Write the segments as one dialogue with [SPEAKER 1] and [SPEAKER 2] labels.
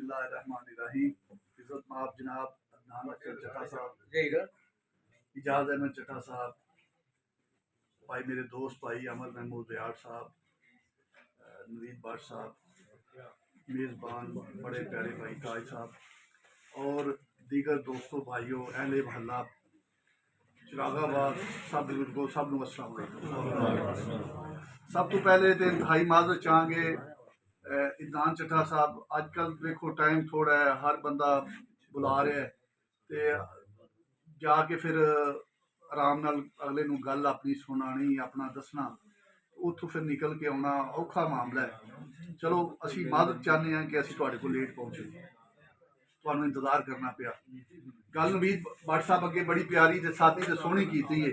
[SPEAKER 1] बिस्मिल्लाहिर्रहमानिर्रहीम। इज़्ज़त माफ़ जनाब अदनान अख्तर चट्टा साहब, इजाज़ अहमद चट्टा साहब, भाई मेरे दोस्त भाई अमर महमूद रियाड़ साहब, नवीद भट्ट साहब, मेज़बान बड़े प्यारे भाई ताज साहब और दीगर दोस्तों भाइयों अहले महल्ला चिरागाबाद सब बुजुर्गों सब नूं अस्सलाम वालेकुम। सब तो पहले तो इंतहाई माजरत चाहांगे इदनान चट्टा साहब, अजकल देखो टाइम थोड़ा है, हर बंदा बुला रहा है तो जाके फिर आराम नाल अगले नूं गल अपनी सुनानी अपना दसना उत्थों फिर निकल के आना औखा मामला है। चलो असी माजरत चाहते हैं कि असी तुहाडे कोल लेट पहुंचे, तुहानूं इंतजार करना पिया। गल नवीद भट्ट साहब अगे बड़ी प्यारी ते सादी ते सोहनी कीती है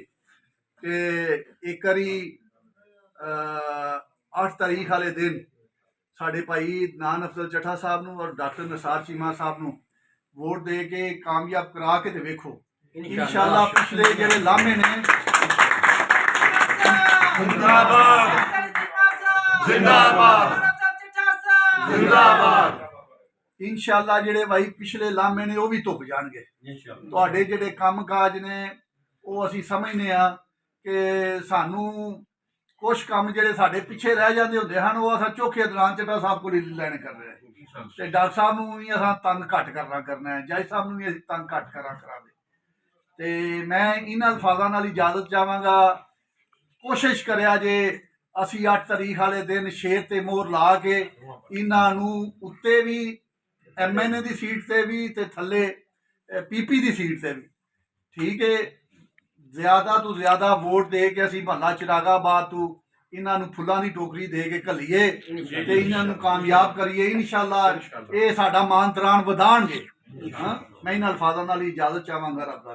[SPEAKER 1] कि एक बारी 8 तारीख वाले दिन साढ़े भाई नान अफजल चट्टा साहब नूं और डॉक्टर निसार चीमा साहब नूं वोट दे के कामयाब करा के ते वेखो इंशाअल्लाह पिछले जेहड़े लामे ने जिंदाबाद जिंदाबाद जिंदाबाद इंशाअल्लाह जेहड़े भाई पिछले लामे ने वो भी धुप जाणगे। तुहाडे जेहड़े काम काज ने वो असीं समझने आ कि सानू कुछ काम जेहड़े साडे पिछे रह जाते होंदे हन वो असां चौखे इदनान चट्टा साहब कोल लैने कर रहे हैं ते डॉक्टर साहब नूं भी असां तंग घट करना है, जज साहब नूं भी असीं तंग घट करांगे। ते मैं इन्हां अल्फाजां नाल इजाजत चाहांगा, कोशिश करिया जे असी 8 तारीख वाले दिन शेर ते मोहर ला के इन्हां नूं उत्ते भी MNA की सीट से भी ते थले PP की सीट से भी ठीक है ज्यादा तो ज्यादा वोट दे के असी महला चिरागाबाद तू इन्हां नूं फुल्लां दी टोकरी दे के घल्लीए ते इन्हां नूं कामयाब करिए इंशाअल्लाह ये साडा मान तरान वधाणगे। हाँ मैं इन अल्फाजां नाल इजाजत चाहांगा। रब दा